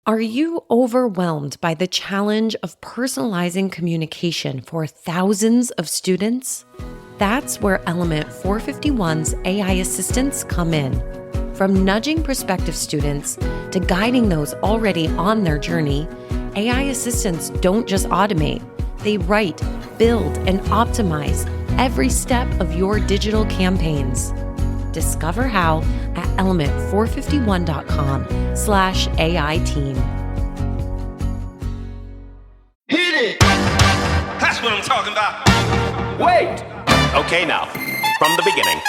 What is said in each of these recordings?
Are you overwhelmed by the challenge of personalizing communication for thousands of students? That's where Element 451's AI assistants come in. From nudging prospective students to guiding those already on their journey, AI assistants don't just automate, they write, build, and optimize every step of your digital campaigns. Discover how at element451.com/AI team. Hit it! That's what I'm talking about. Wait! Okay, now, from the beginning.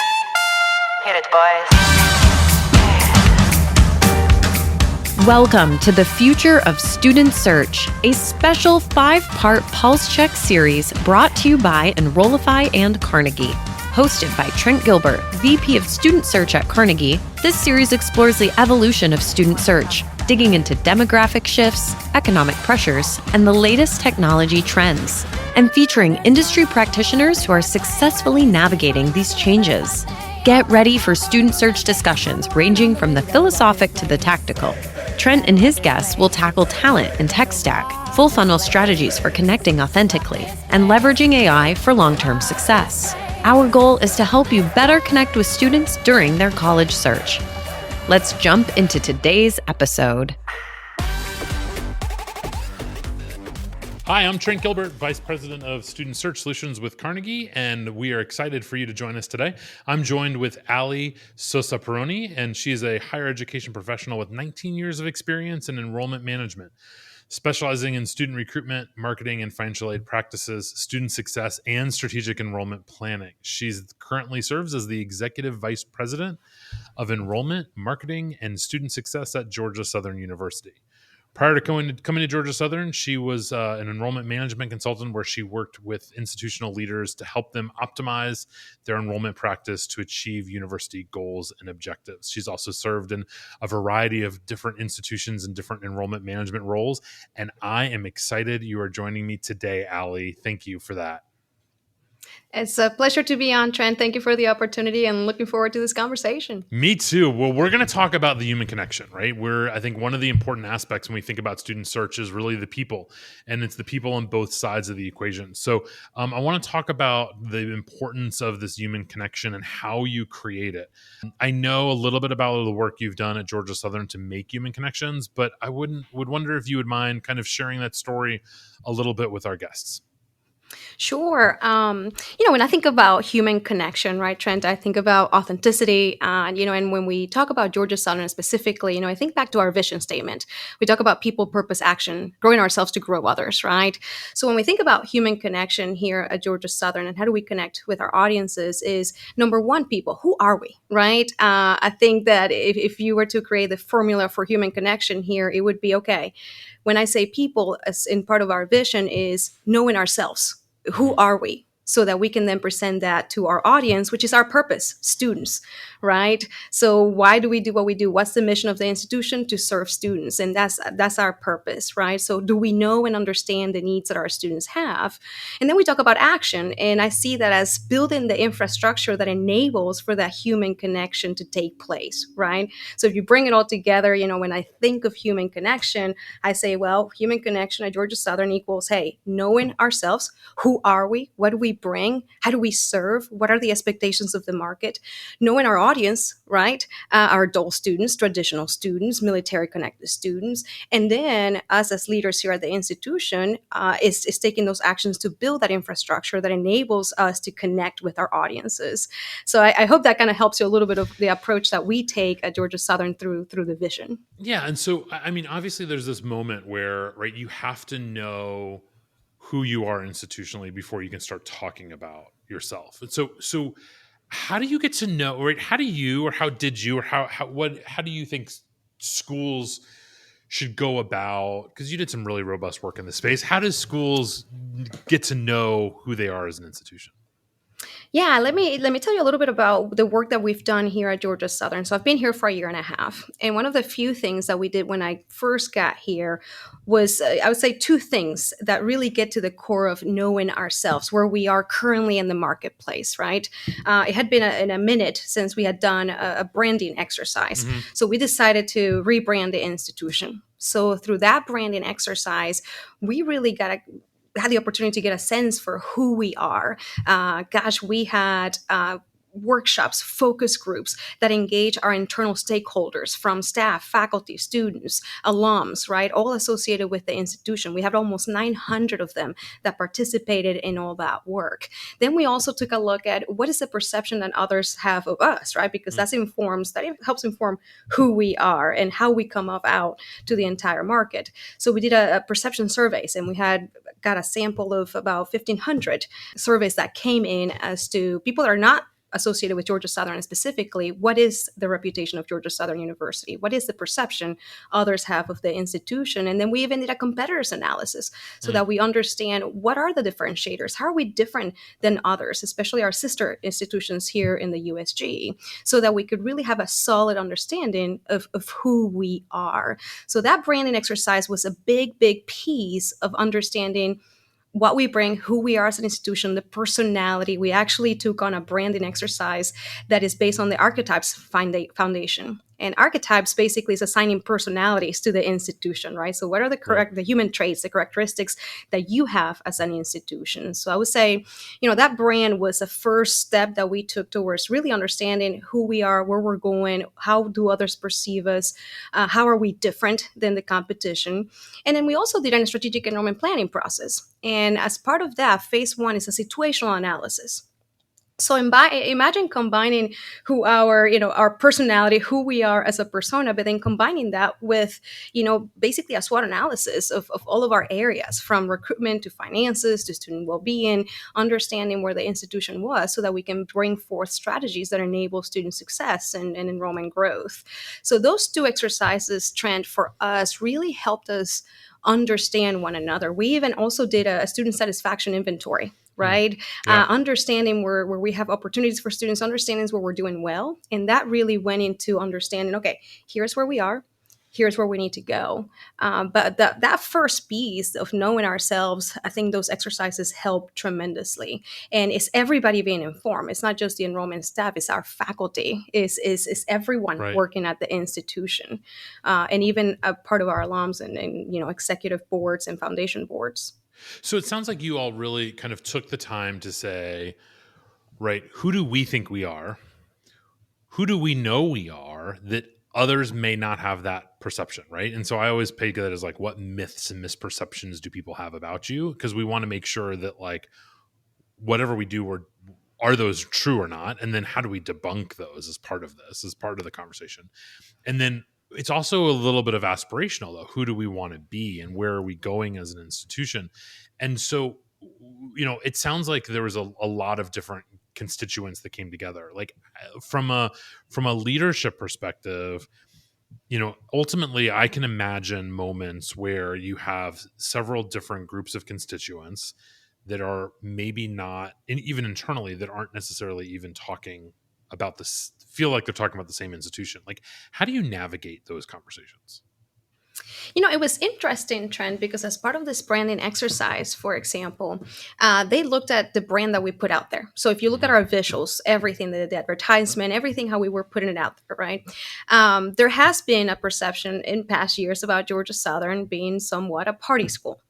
Hit it, boys. Welcome to the Future of Student Search, a special 5-part Pulse Check series brought to you by Enrollify and Carnegie. Hosted by Trent Gilbert, VP of Student Search at Carnegie, this series explores the evolution of student search, digging into demographic shifts, economic pressures, and the latest technology trends, and featuring industry practitioners who are successfully navigating these changes. Get ready for student search discussions ranging from the philosophic to the tactical. Trent and his guests will tackle talent and tech stack, full funnel strategies for connecting authentically, and leveraging AI for long-term success. Our goal is to help you better connect with students during their college search. Let's jump into today's episode. Hi, I'm Trent Gilbert, Vice President of Student Search Solutions with Carnegie, and we are excited for you to join us today. I'm joined with Alejandra Sosa Pieroni, and she is a higher education professional with 19 years of experience in enrollment management, specializing in student recruitment, marketing, and financial aid practices, student success, and strategic enrollment planning. She currently serves as the Executive Vice President of Enrollment, Marketing, and Student Success at Georgia Southern University. Prior to coming to Georgia Southern, she was an enrollment management consultant where she worked with institutional leaders to help them optimize their enrollment practice to achieve university goals and objectives. She's also served in a variety of different institutions and different enrollment management roles. And I am excited you are joining me today, Ali. Thank you for that. It's a pleasure to be on, Trent. Thank you for the opportunity and looking forward to this conversation. Me too. Well, we're going to talk about the human connection, right? I think one of the important aspects when we think about student search is really the people, and it's the people on both sides of the equation. So I want to talk about the importance of this human connection and how you create it. I know a little bit about the work you've done at Georgia Southern to make human connections, but I would wonder if you would mind kind of sharing that story a little bit with our guests. Sure. When I think about human connection, right, Trent, I think about authenticity. And when we talk about Georgia Southern specifically, I think back to our vision statement. We talk about people, purpose, action, growing ourselves to grow others, right? So when we think about human connection here at Georgia Southern and how do we connect with our audiences is, number one, people. Who are we, right? I think that if you were to create the formula for human connection here, it would be, okay, when I say people, as in part of our vision is knowing ourselves. Who are we? So that we can then present that to our audience, which is our purpose, students, right? So why do we do what we do? What's the mission of the institution? To serve students. And that's our purpose, right? So do we know and understand the needs that our students have? And then we talk about action. And I see that as building the infrastructure that enables for that human connection to take place, right? So if you bring it all together, when I think of human connection, I say, well, human connection at Georgia Southern equals, hey, knowing ourselves, who are we? What do we bring? How do we serve? What are the expectations of the market? Knowing our audience, right? Our adult students, traditional students, military connected students. And then us as leaders here at the institution is taking those actions to build that infrastructure that enables us to connect with our audiences. So I hope that kind of helps you a little bit of the approach that we take at Georgia Southern through the vision. Yeah. And so, I mean, obviously there's this moment where, right, you have to know who you are institutionally before you can start talking about yourself. And so how do you get to know, right? How do you think schools should go about, because you did some really robust work in this space. How does schools get to know who they are as an institution? Yeah, let me tell you a little bit about the work that we've done here at Georgia Southern. So I've been here for a year and a half. And one of the few things that we did when I first got here was, I would say, two things that really get to the core of knowing ourselves, where we are currently in the marketplace, right? It had been a minute since we had done a branding exercise. Mm-hmm. So we decided to rebrand the institution. So through that branding exercise, we really had the opportunity to get a sense for who we are. We had workshops, focus groups that engage our internal stakeholders from staff, faculty, students, alums, right? All associated with the institution. We had almost 900 of them that participated in all that work. Then we also took a look at what is the perception that others have of us, right? Because that helps inform who we are and how we come out to the entire market. So we did a perception surveys, and we got a sample of about 1,500 surveys that came in as to people that are not associated with Georgia Southern, specifically, what is the reputation of Georgia Southern University? What is the perception others have of the institution? And then we even did a competitors analysis so that we understand what are the differentiators? How are we different than others, especially our sister institutions here in the USG, so that we could really have a solid understanding of who we are. So that branding exercise was a big, big piece of understanding what we bring, who we are as an institution, the personality. We actually took on a branding exercise that is based on the archetypes foundation. And archetypes basically is assigning personalities to the institution, right? So what are the human traits, the characteristics that you have as an institution? So I would say, that brand was the first step that we took towards really understanding who we are, where we're going, how do others perceive us, how are we different than the competition? And then we also did a strategic enrollment planning process. And as part of that, phase one is a situational analysis. So imagine combining who our personality, who we are as a persona, but then combining that with, basically a SWOT analysis of all of our areas, from recruitment to finances to student well-being, understanding where the institution was so that we can bring forth strategies that enable student success and enrollment growth. So those two exercises, Trent, for us really helped us understand one another. We even also did a student satisfaction inventory, right? Yeah. Understanding where we have opportunities for students, understanding where we're doing well. And that really went into understanding, okay, here's where we are, here's where we need to go. But that first piece of knowing ourselves, I think those exercises help tremendously. And it's everybody being informed. It's not just the enrollment staff, it's our faculty, it's everyone working at the institution, and even a part of our alums and executive boards and foundation boards. So it sounds like you all really kind of took the time to say, right, who do we think we are? Who do we know we are that others may not have that perception, right? And so I always take that as like, what myths and misperceptions do people have about you? Because we want to make sure that like whatever we do, are those true or not? And then how do we debunk those as part of this, as part of the conversation? And then it's also a little bit of aspirational, though. Who do we want to be and where are we going as an institution? And so, it sounds like there was a lot of different constituents that came together. Like from a leadership perspective, ultimately I can imagine moments where you have several different groups of constituents that are maybe not, and even internally, that aren't necessarily even talking about this, feel like they're talking about the same institution. Like, how do you navigate those conversations? It was interesting, Trent, because as part of this branding exercise, for example, they looked at the brand that we put out there. So if you look at our visuals, everything, the advertisement, everything, how we were putting it out there, right? There has been a perception in past years about Georgia Southern being somewhat a party school.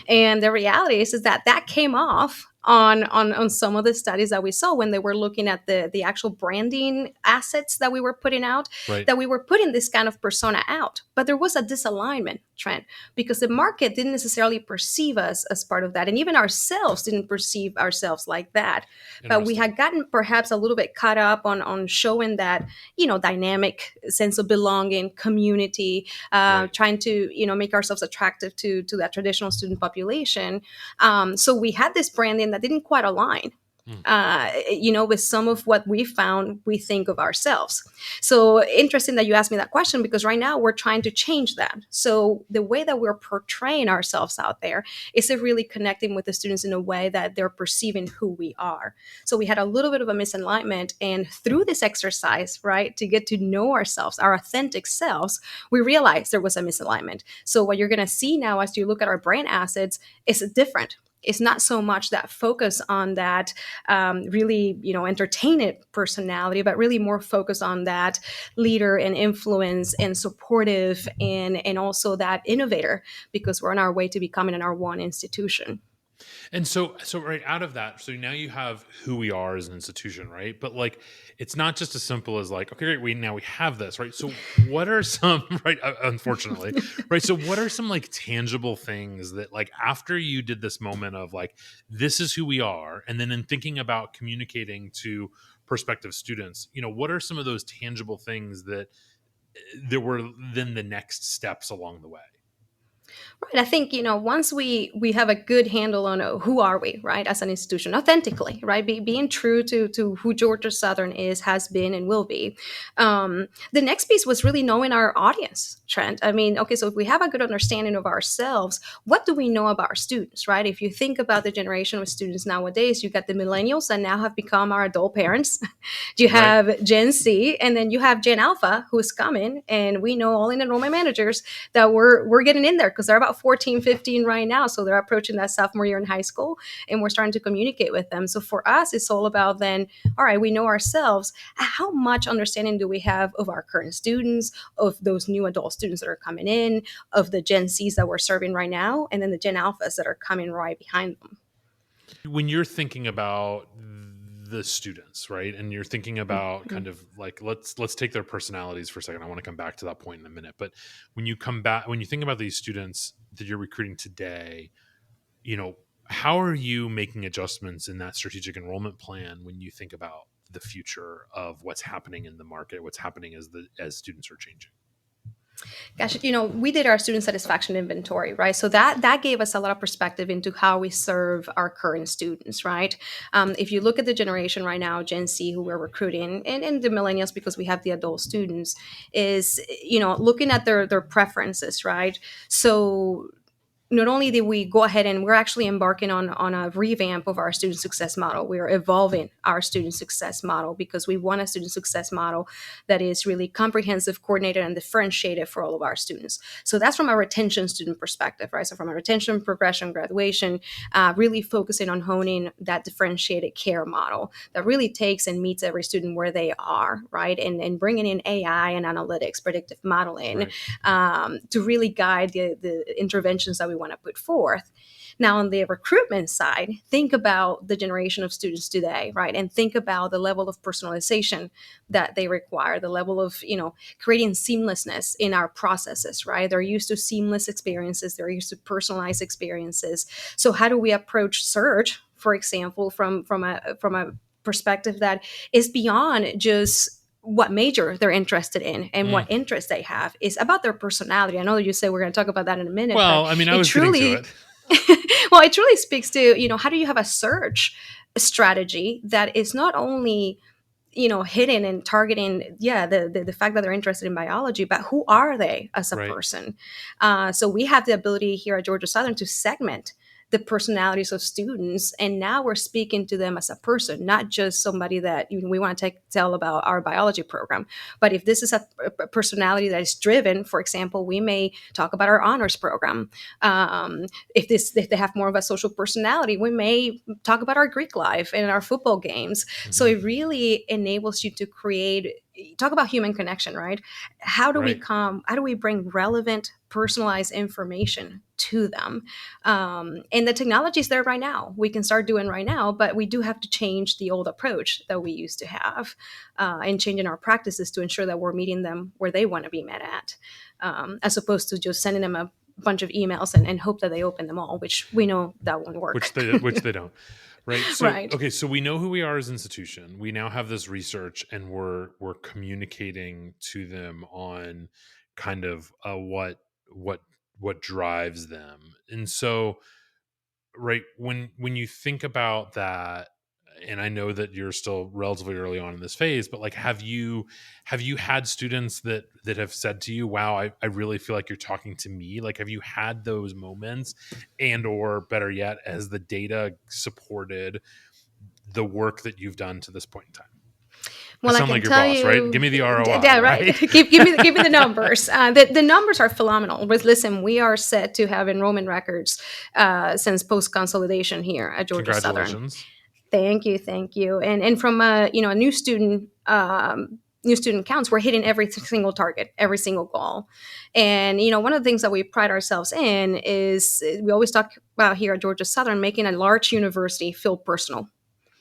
And the reality is that came off on some of the studies that we saw when they were looking at the actual branding assets that we were putting out, that we were putting this kind of persona out. But there was a disalignment, Trent, because the market didn't necessarily perceive us as part of that. And even ourselves didn't perceive ourselves like that. But we had gotten perhaps a little bit caught up on showing that, dynamic sense of belonging, community, trying to, make ourselves attractive to that traditional student population. So we had this branding that didn't quite align, with some of what we found we think of ourselves. So interesting that you asked me that question, because right now we're trying to change that. So the way that we're portraying ourselves out there is really connecting with the students in a way that they're perceiving who we are. So we had a little bit of a misalignment, and through this exercise, right, to get to know ourselves, our authentic selves, we realized there was a misalignment. So what you're going to see now as you look at our brand assets is different. is not so much that focus on that really, entertaining personality, but really more focus on that leader and influence and supportive and also that innovator, because we're on our way to becoming an R1 institution. And so right out of that, so now you have who we are as an institution, right? But like, it's not just as simple as like, okay, great, we have this, right? So what are some, right? Unfortunately, right? So what are some like tangible things that like after you did this moment of like, this is who we are, and then in thinking about communicating to prospective students, what are some of those tangible things that there were then the next steps along the way? Right. I think, once we have a good handle on who are we, right, as an institution, authentically, right, being true to who Georgia Southern is, has been, and will be. The next piece was really knowing our audience, Trent. I mean, okay, so if we have a good understanding of ourselves, what do we know about our students, right? If you think about the generation of students nowadays, you got the millennials that now have become our adult parents. You have Gen Z, and then you have Gen Alpha who's coming, and we know all in enrollment managers that we're getting in there because they're about 14, 15 right now. So they're approaching that sophomore year in high school, and we're starting to communicate with them. So for us, it's all about then, all right, we know ourselves. How much understanding do we have of our current students, of those new adult students that are coming in, of the Gen Zs that we're serving right now, and then the Gen Alphas that are coming right behind them? When you're thinking about the students, right, and you're thinking about kind of like let's take their personalities for a second. I want to come back to that point in a minute, but when you think about these students that you're recruiting today, how are you making adjustments in that strategic enrollment plan when you think about the future of what's happening in the market, what's happening as students are changing? Gosh, we did our student satisfaction inventory, right? So that gave us a lot of perspective into how we serve our current students, right? If you look at the generation right now, Gen Z, who we're recruiting, and the millennials, because we have the adult students, is looking at their preferences, right? So not only did we go ahead and we're actually embarking on a revamp of our student success model, we are evolving our student success model because we want a student success model that is really comprehensive, coordinated, and differentiated for all of our students. So that's from a retention student perspective, right? So from a retention, progression, graduation, really focusing on honing that differentiated care model that really takes and meets every student where they are, right? And bringing in AI and analytics, predictive modeling, to really guide the interventions that we want to put forth. Now, on the recruitment side, think about the generation of students today, right? And think about the level of personalization that they require, the level of, creating seamlessness in our processes, right? They're used to seamless experiences. They're used to personalized experiences. So how do we approach search, for example, from a perspective that is beyond just what major they're interested in and what interest they have? Is about their personality. I know you say we're going to talk about that in a minute. Well, but I mean, I was getting to it. well, it truly speaks to, how do you have a search strategy that is not only, hitting and targeting, the fact that they're interested in biology, but who are they as a person? So we have the ability here at Georgia Southern to segment the personalities of students, and now we're speaking to them as a person, not just somebody that we want to tell about our biology program. But if this is a personality that is driven, for example, we may talk about our honors program. If they have more of a social personality, we may talk about our Greek life and our football games. So it really enables you to talk about human connection, right? How do we bring relevant, personalized information to them? And the technology is there right now. We can start doing right now, but we do have to change the old approach that we used to have, and changing our practices to ensure that we're meeting them where they want to be met at, as opposed to just sending them a bunch of emails and hope that they open them all, which we know that won't work. Which they don't. Right. So, okay. So we know who we are as an institution. We now have this research, and we're communicating to them on kind of what drives them. And so, right, when you think about that, and I know that you're still relatively early on in this phase, but like, have you had students that have said to you, wow, I really feel like you're talking to me? Like, have you had those moments, and or better yet, has the data supported the work that you've done to this point in time? Well, I I sound can like your tell boss, you, right? Give me the ROI, yeah, right. right? Give me the numbers. The numbers are phenomenal. But listen, we are set to have enrollment records since post consolidation here at Georgia Southern. Congratulations. Thank you. And from a new student counts, we're hitting every single target, every single goal. And one of the things that we pride ourselves in is we always talk about here at Georgia Southern making a large university feel personal.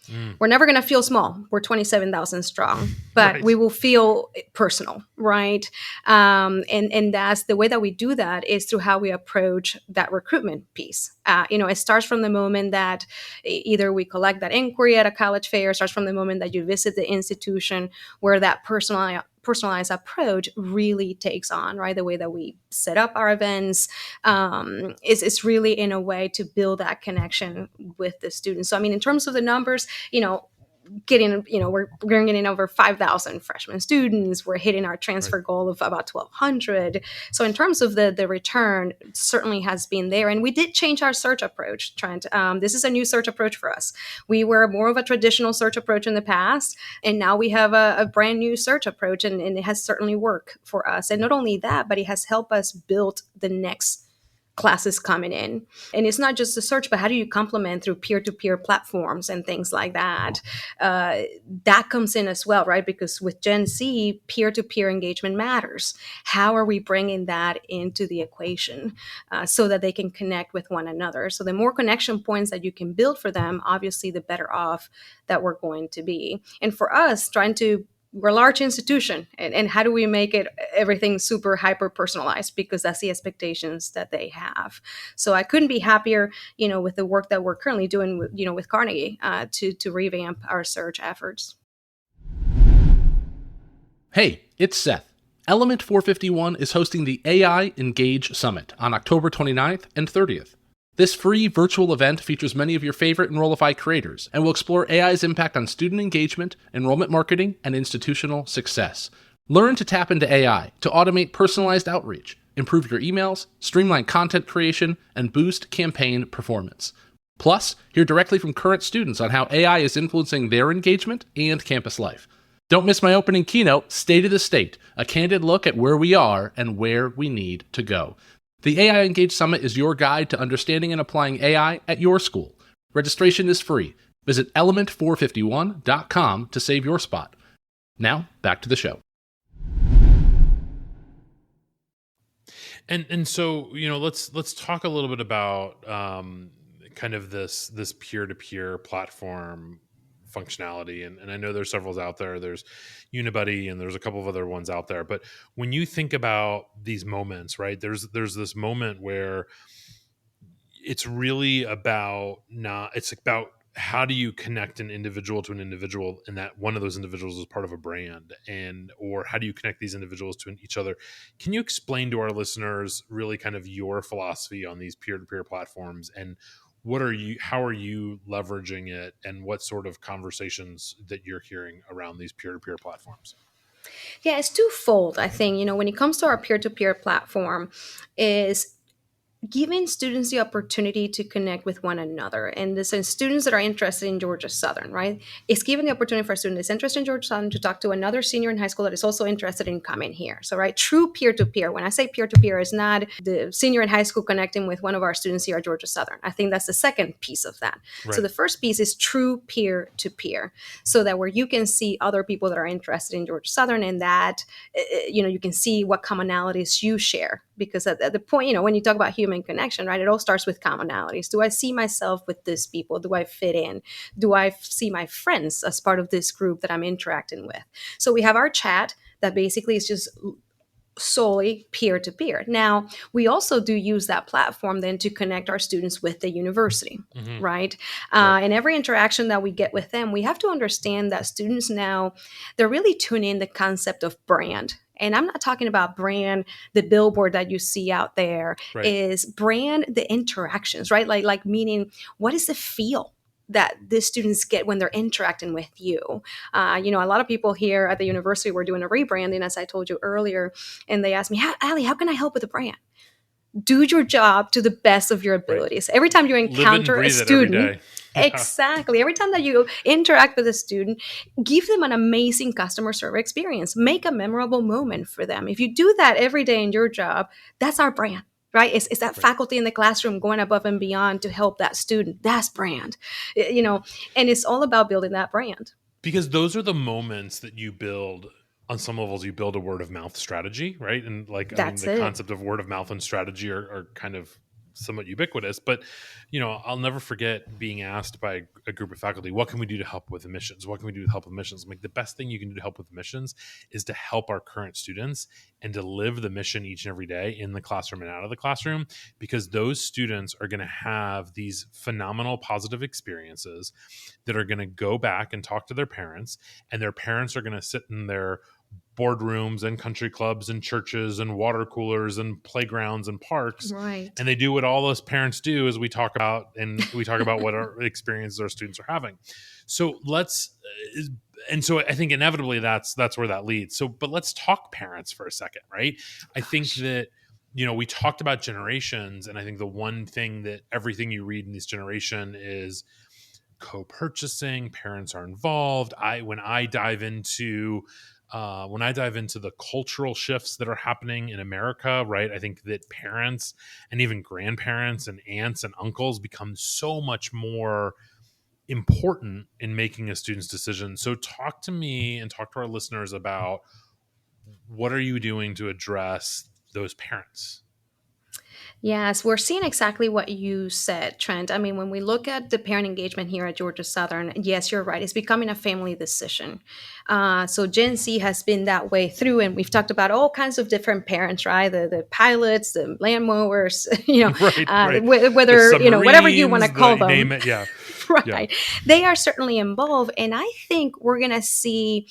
Mm, We're never going to feel small. We're 27,000 strong, but we right. will feel personal, right? And that's the way that we do that is through how we approach that recruitment piece. It starts from the moment that either we collect that inquiry at a college fair, starts from the moment that you visit the institution where that personalized approach really takes on, right? The way that we set up our events is really in a way to build that connection with the students. So, I mean, in terms of the numbers, we're getting over 5,000 freshman students. We're hitting our transfer goal of about 1,200. So in terms of the return, certainly has been there. And we did change our search approach, Trent. This is a new search approach for us. We were more of a traditional search approach in the past, and now we have a brand new search approach, and it has certainly worked for us. And not only that, but it has helped us build the next classes coming in. And it's not just the search, but how do you complement through peer-to-peer platforms and things like that? That comes in as well, right? Because with Gen Z, peer-to-peer engagement matters. How are we bringing that into the equation so that they can connect with one another? So the more connection points that you can build for them, obviously, the better off that we're going to be. And for us, we're a large institution, and how do we make it everything super hyper personalized, because that's the expectations that they have. So I couldn't be happier with the work that we're currently doing with Carnegie to revamp our search efforts. Hey, it's Seth. Element 451 is hosting the AI Engage Summit on October 29th and 30th. This free virtual event features many of your favorite Enrollify creators and will explore AI's impact on student engagement, enrollment marketing, and institutional success. Learn to tap into AI to automate personalized outreach, improve your emails, streamline content creation, and boost campaign performance. Plus, hear directly from current students on how AI is influencing their engagement and campus life. Don't miss my opening keynote, State of the State, a candid look at where we are and where we need to go. The AI Engage Summit is your guide to understanding and applying AI at your school. Registration is free. Visit element451.com to save your spot. Now, back to the show. And so, let's talk a little bit about kind of this peer-to-peer platform functionality. And I know there's several out there. There's Unibuddy and there's a couple of other ones out there. But when you think about these moments, right, there's this moment where it's really about how do you connect an individual to an individual, and that one of those individuals is part of a brand, or how do you connect these individuals to each other? Can you explain to our listeners really kind of your philosophy on these peer-to-peer platforms, and how are you leveraging it, and what sort of conversations that you're hearing around these peer-to-peer platforms? Yeah, it's twofold. I think, when it comes to our peer-to-peer platform, is giving students the opportunity to connect with one another. And this is students that are interested in Georgia Southern, right? It's giving the opportunity for a student that's interested in Georgia Southern to talk to another senior in high school that is also interested in coming here. So, right, true peer-to-peer. When I say peer-to-peer, is not the senior in high school connecting with one of our students here at Georgia Southern. I think that's the second piece of that. Right. So the first piece is true peer-to-peer, so that where you can see other people that are interested in Georgia Southern, and that, you can see what commonalities you share. Because at the point, when you talk about human connection, right, it all starts with commonalities. Do I see myself with these people? Do I fit in? Do I see my friends as part of this group that I'm interacting with? So we have our chat that basically is just solely peer-to-peer. Now, we also do use that platform then to connect our students with the university, right? And every interaction that we get with them, we have to understand that students now, they're really tuning in the concept of brand. And I'm not talking about brand, the billboard that you see out there, is brand the interactions, right? Like meaning, what is the feel that the students get when they're interacting with you? A lot of people here at the university were doing a rebranding, as I told you earlier, and they asked me, Ali, how can I help with the brand? Do your job to the best of your abilities. Every time you encounter a student, Exactly. Every time that you interact with a student, give them an amazing customer service experience. Make a memorable moment for them. If you do that every day in your job, that's our brand, right? It's that faculty in the classroom going above and beyond to help that student. That's brand, and it's all about building that brand. Because those are the moments that you build. On some levels, you build a word of mouth strategy, right? And That's the it. concept of word of mouth and strategy are kind of somewhat ubiquitous. But, I'll never forget being asked by a group of faculty, what can we do to help with admissions? What can we do to help with admissions? I'm like, the best thing you can do to help with admissions is to help our current students and to live the mission each and every day in the classroom and out of the classroom, because those students are going to have these phenomenal positive experiences that are going to go back and talk to their parents, and their parents are going to sit in their boardrooms and country clubs and churches and water coolers and playgrounds and parks. Right. And they do what all those parents do as we talk about what our experiences our students are having. So so I think inevitably that's where that leads. So, but let's talk parents for a second, right? I think that, we talked about generations, and I think the one thing that everything you read in this generation is co-purchasing, parents are involved. When I dive into the cultural shifts that are happening in America, right, I think that parents and even grandparents and aunts and uncles become so much more important in making a student's decision. So talk to me and talk to our listeners about what are you doing to address those parents? Yes, we're seeing exactly what you said, Trent. I mean, when we look at the parent engagement here at Georgia Southern, yes, you're right. It's becoming a family decision. So Gen Z has been that way through, and we've talked about all kinds of different parents, right? The pilots, the land mowers, Right. whether whatever you want to call them. Name it, yeah. Right. Yeah. They are certainly involved. And I think we're going to see,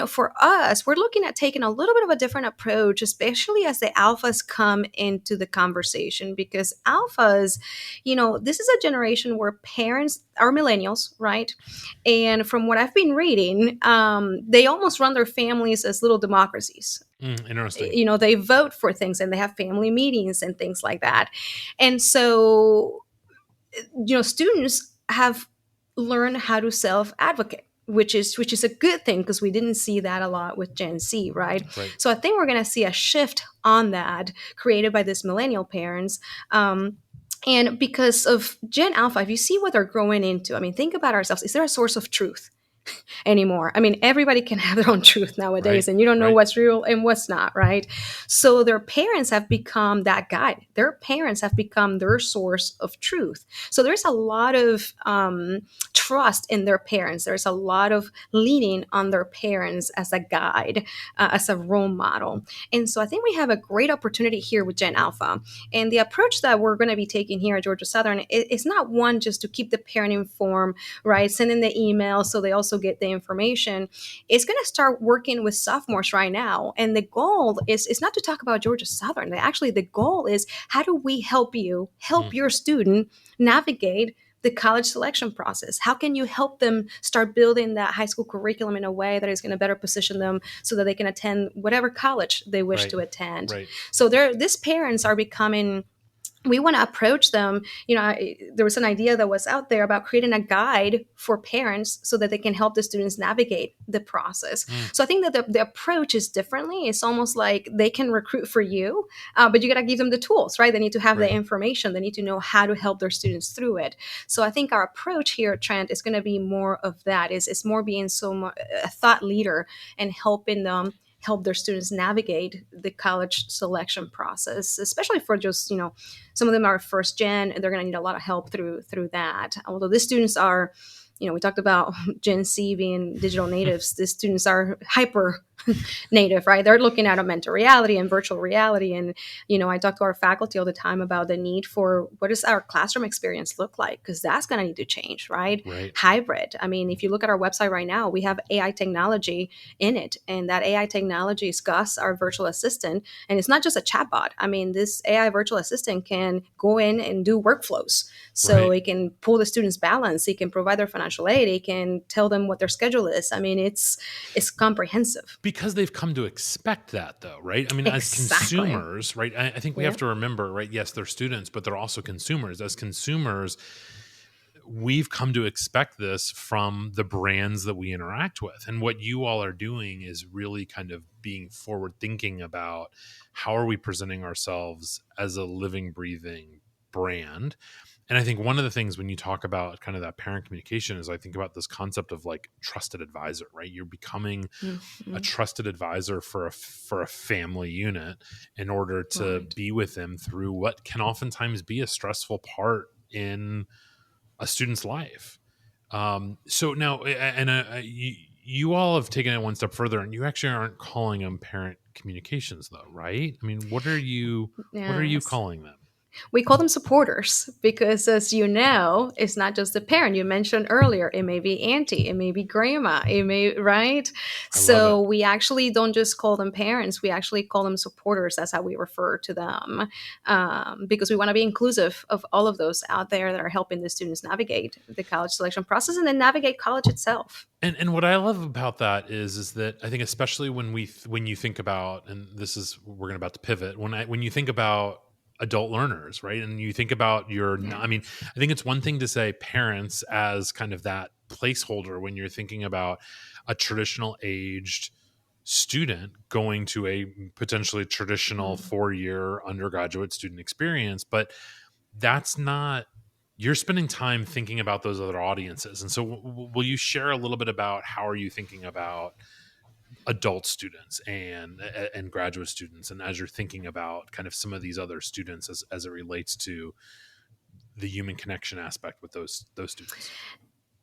for us, we're looking at taking a little bit of a different approach, especially as the alphas come into the conversation, because alphas, this is a generation where parents are millennials, right? And from what I've been reading, they almost run their families as little democracies. Interesting. They vote for things and they have family meetings and things like that. And so, students have learned how to self-advocate, which is a good thing, because we didn't see that a lot with Gen Z, right? So I think we're going to see a shift on that created by these millennial parents. And because of Gen Alpha, if you see what they're growing into, I mean, think about ourselves. Is there a source of truth anymore? I mean, everybody can have their own truth nowadays, and you don't know what's real and what's not, right? So their parents have become that guide. Their parents have become their source of truth. So there's a lot of trust in their parents. There's a lot of leaning on their parents as a guide, as a role model. And so I think we have a great opportunity here with Gen Alpha. And the approach that we're going to be taking here at Georgia Southern is not one just to keep the parent informed, right? Sending the email so they also get the information. It's going to start working with sophomores right now. And the goal is not to talk about Georgia Southern. Actually, the goal is, how do we help your student navigate the college selection process? How can you help them start building that high school curriculum in a way that is going to better position them so that they can attend whatever college they wish to attend? So these parents are becoming, we want to approach them. There was an idea that was out there about creating a guide for parents so that they can help the students navigate the process. So I think that the approach is differently. It's almost like they can recruit for you, but you got to give them the tools, right? They need to have the information. They need to know how to help their students through it. So I think our approach here, Trent, is going to be more of that. It's more being a thought leader and helping them help their students navigate the college selection process, especially for just, some of them are first gen, and they're going to need a lot of help through that. Although these students are, we talked about Gen Z being digital natives. These students are hyper native, right? They're looking at augmented reality and virtual reality. And, I talk to our faculty all the time about the need for, what does our classroom experience look like? Because that's going to need to change, right? Hybrid. I mean, if you look at our website right now, we have AI technology in it. And that AI technology is Gus, our virtual assistant. And it's not just a chatbot. I mean, this AI virtual assistant can go in and do workflows. So it can pull the students' balance. It can provide their financial aid. It can tell them what their schedule is. I mean, it's comprehensive. Because they've come to expect that, though, right? I mean, as consumers, right? I think we have to remember, right? Yes, they're students, but they're also consumers. As consumers, we've come to expect this from the brands that we interact with. And what you all are doing is really kind of being forward thinking about how are we presenting ourselves as a living, breathing brand. And I think one of the things when you talk about kind of that parent communication is I think about this concept of like trusted advisor, right? You're becoming a trusted advisor for a family unit in order to be with them through what can oftentimes be a stressful part in a student's life. So now, and you all have taken it one step further, and you actually aren't calling them parent communications, though, right? I mean, what are you Yes. calling them? We call them supporters because, as you know, it's not just the parent. You mentioned earlier, it may be auntie, it may be grandma, it may, right? I love So it. we actually don't just call them parents, we actually call them supporters. That's how we refer to them, because we want to be inclusive of all of those out there that are helping the students navigate the college selection process and then navigate college itself. And what I love about that is that I think especially when you think about, and this is we're about to pivot, when you think about adult learners, right? And you think about I mean, I think it's one thing to say parents as kind of that placeholder when you're thinking about a traditional aged student going to a potentially traditional 4-year undergraduate student experience, but that's not, you're spending time thinking about those other audiences. And so will you share a little bit about how are you thinking about adult students and graduate students, and as you're thinking about kind of some of these other students as it relates to the human connection aspect with those students?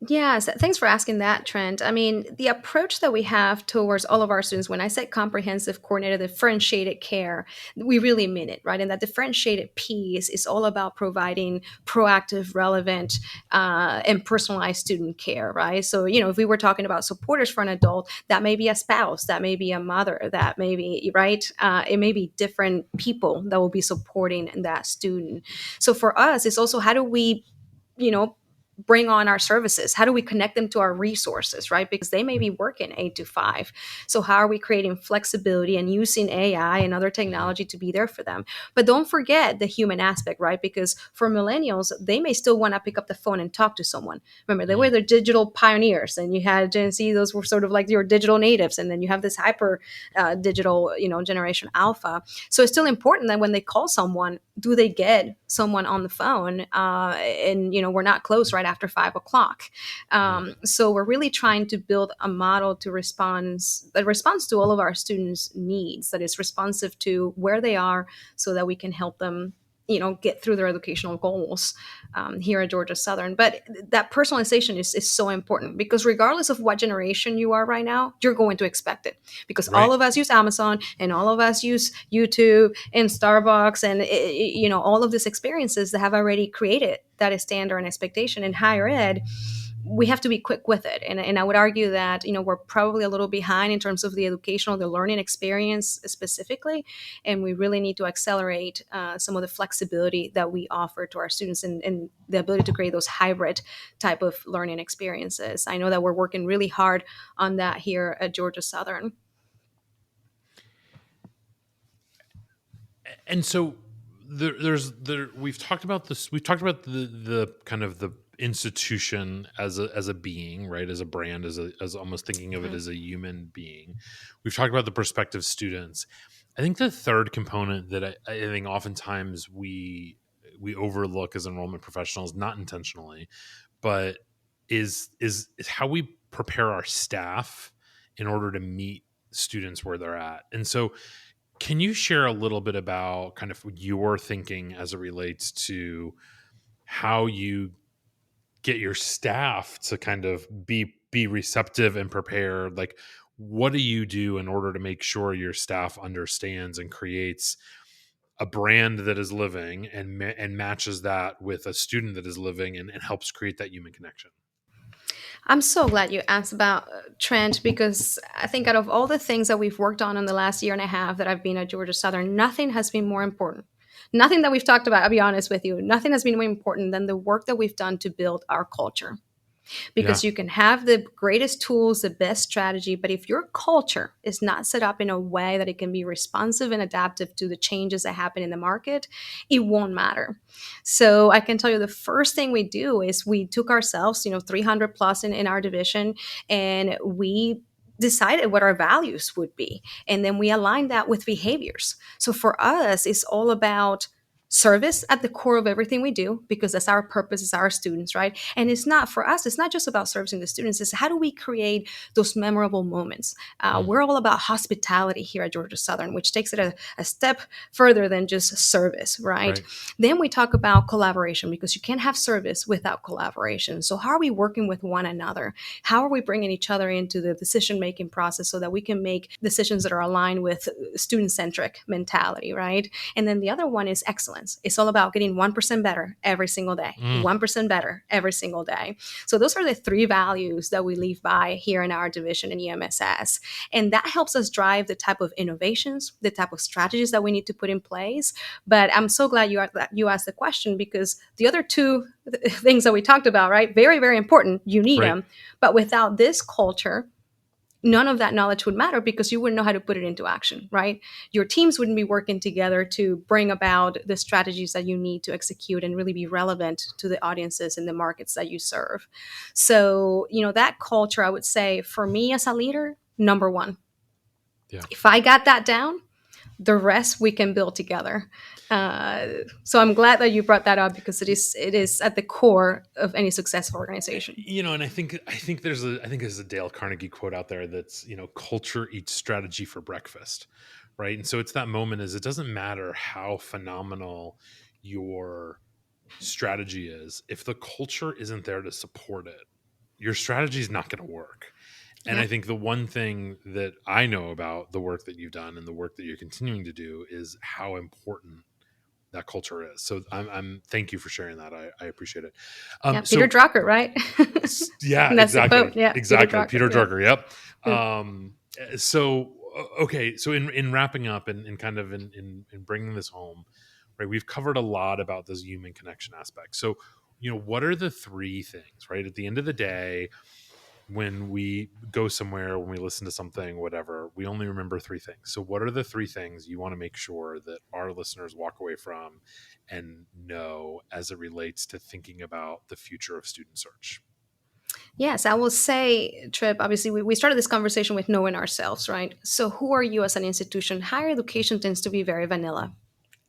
Yes, thanks for asking that, Trent. I mean, the approach that we have towards all of our students, when I say comprehensive, coordinated, differentiated care, we really mean it, right? And that differentiated piece is all about providing proactive, relevant, and personalized student care, right? So, if we were talking about supporters for an adult, that may be a spouse, that may be a mother, that may be, right? It may be different people that will be supporting that student. So for us, it's also how do we, you know, bring on our services? How do we connect them to our resources, right? Because they may be working 8 to 5. So how are we creating flexibility and using AI and other technology to be there for them? But don't forget the human aspect, right? Because for millennials, they may still want to pick up the phone and talk to someone. Remember, they were the digital pioneers, and you had Gen Z; those were sort of like your digital natives, and then you have this hyper digital, generation Alpha. So it's still important that when they call someone, do they get someone on the phone? And we're not close right after 5 o'clock. So we're really trying to build a model that responds to all of our students' needs, that is responsive to where they are, so that we can help them get through their educational goals here at Georgia Southern. But that personalization is so important, because regardless of what generation you are right now, you're going to expect it, because all of us use Amazon, and all of us use YouTube and Starbucks, and all of these experiences that have already created that standard and expectation. In higher ed, we have to be quick with it. And I would argue that, we're probably a little behind in terms of the learning experience specifically. And we really need to accelerate some of the flexibility that we offer to our students, and the ability to create those hybrid type of learning experiences. I know that we're working really hard on that here at Georgia Southern. And so we've talked about this. We've talked about the kind of the institution as a being, right? As a brand, as almost thinking of it as a human being. We've talked about the prospective students. I think the third component that I think oftentimes we overlook as enrollment professionals, not intentionally, but is how we prepare our staff in order to meet students where they're at. And so can you share a little bit about kind of your thinking as it relates to how you get your staff to kind of be receptive and prepared? Like, what do you do in order to make sure your staff understands and creates a brand that is living and matches that with a student that is living and helps create that human connection? I'm so glad you asked about Trent, because I think out of all the things that we've worked on in the last year and a half that I've been at Georgia Southern, nothing has been more important. Nothing that we've talked about, I'll be honest with you, nothing has been more important than the work that we've done to build our culture. because you can have the greatest tools, the best strategy, but if your culture is not set up in a way that it can be responsive and adaptive to the changes that happen in the market, it won't matter. So I can tell you the first thing we do is we took ourselves, 300 plus in our division, and we decided what our values would be. And then we aligned that with behaviors. So for us, it's all about service at the core of everything we do, because that's our purpose, it's our students, right? And it's not, for us, it's not just about servicing the students, it's how do we create those memorable moments. We're all about hospitality here at Georgia Southern, which takes it a step further than just service, right? Then we talk about collaboration, because you can't have service without collaboration. So how are we working with one another? How are we bringing each other into the decision-making process so that we can make decisions that are aligned with student-centric mentality, right? And then the other one is excellence. It's all about getting 1% better every single day, 1% better every single day. So those are the three values that we live by here in our division in EMSS. And that helps us drive the type of innovations, the type of strategies that we need to put in place. But I'm so glad you asked the question, because the other two things that we talked about, right? Very, very important. You need them. But without this culture, none of that knowledge would matter, because you wouldn't know how to put it into action, right? Your teams wouldn't be working together to bring about the strategies that you need to execute and really be relevant to the audiences and the markets that you serve. So, that culture, I would say, for me as a leader, number one. Yeah. If I got that down, the rest we can build together. So I'm glad that you brought that up, because it is at the core of any successful organization. And I think there's a Dale Carnegie quote out there that's, culture eats strategy for breakfast, right? And so it's that moment is, it doesn't matter how phenomenal your strategy is, if the culture isn't there to support it, your strategy is not going to work. And I think the one thing that I know about the work that you've done and the work that you're continuing to do is how important that culture is. So I'm thank you for sharing that. I appreciate it. Peter Drucker, right? Yeah, exactly. Yeah, exactly. Peter Drucker. Yep. So, okay. So in wrapping up and kind of in bringing this home, right, we've covered a lot about this human connection aspect. So, what are the three things, right? At the end of the day, when we go somewhere, when we listen to something, whatever, we only remember three things. So what are the three things you want to make sure that our listeners walk away from and know as it relates to thinking about the future of student search? Yes, I will say, Trip, obviously we started this conversation with knowing ourselves, right? So who are you as an institution? Higher education tends to be very vanilla.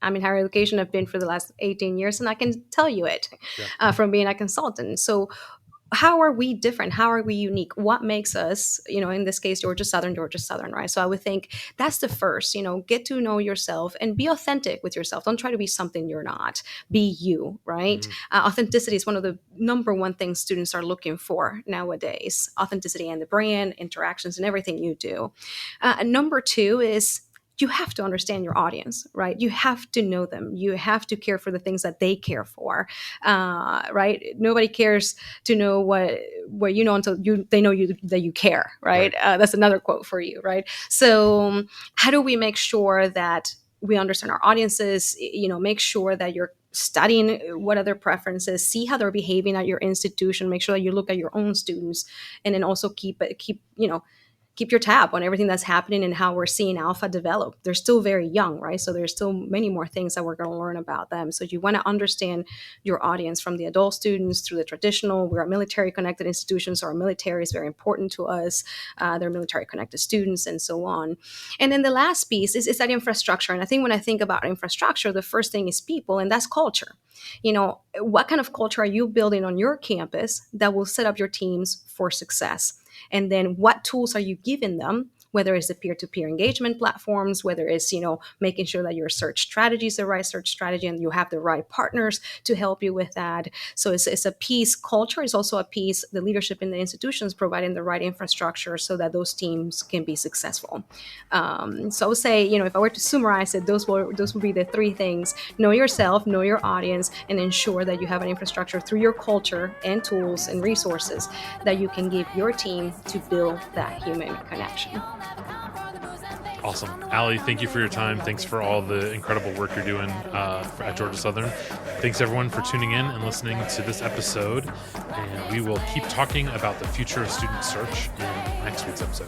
I'm in higher education. I've been for the last 18 years, and I can tell you it from being a consultant. So how are we different? How are we unique? What makes us, in this case, Georgia Southern, right? So I would think that's the first, get to know yourself and be authentic with yourself. Don't try to be something you're not. Be you, right? Authenticity is one of the number one things students are looking for nowadays. Authenticity and the brand, interactions, and everything you do. Number two is, you have to understand your audience, right? You have to know them. You have to care for the things that they care for, right? Nobody cares to know what you know until they know that you care, right? That's another quote for you, right? So how do we make sure that we understand our audiences? Make sure that you're studying what are their preferences, see how they're behaving at your institution, make sure that you look at your own students, and then also keep your tab on everything that's happening and how we're seeing Alpha develop. They're still very young, right? So there's still many more things that we're going to learn about them. So you want to understand your audience from the adult students through the traditional. We're a military connected institution, so our military is very important to us. They're military connected students and so on. And then the last piece is that infrastructure. And I think when I think about infrastructure, the first thing is people, and that's culture. What kind of culture are you building on your campus that will set up your teams for success? And then what tools are you giving them, whether it's the peer-to-peer engagement platforms, whether it's, making sure that your search strategy is the right search strategy and you have the right partners to help you with that. So it's a piece. Culture is also a piece. The leadership in the institutions providing the right infrastructure so that those teams can be successful. So I would say, if I were to summarize it, those would be the three things. Know yourself, know your audience, and ensure that you have an infrastructure through your culture and tools and resources that you can give your team to build that human connection. Awesome. Allie, thank you for your time. Thanks for all the incredible work you're doing at Georgia Southern. Thanks everyone for tuning in and listening to this episode. And we will keep talking about the future of student search in next week's episode.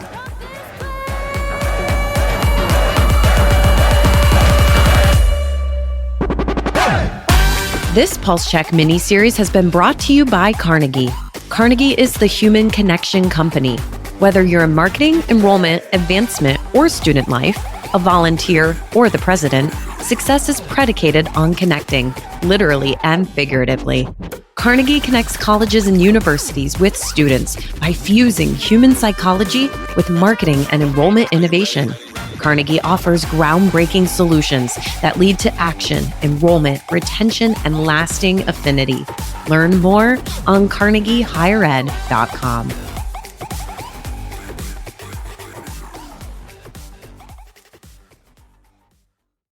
This Pulse Check mini-series has been brought to you by Carnegie. Carnegie is the human connection company. Whether you're in marketing, enrollment, advancement, or student life, a volunteer, or the president, success is predicated on connecting, literally and figuratively. Carnegie connects colleges and universities with students by fusing human psychology with marketing and enrollment innovation. Carnegie offers groundbreaking solutions that lead to action, enrollment, retention, and lasting affinity. Learn more on carnegiehighered.com.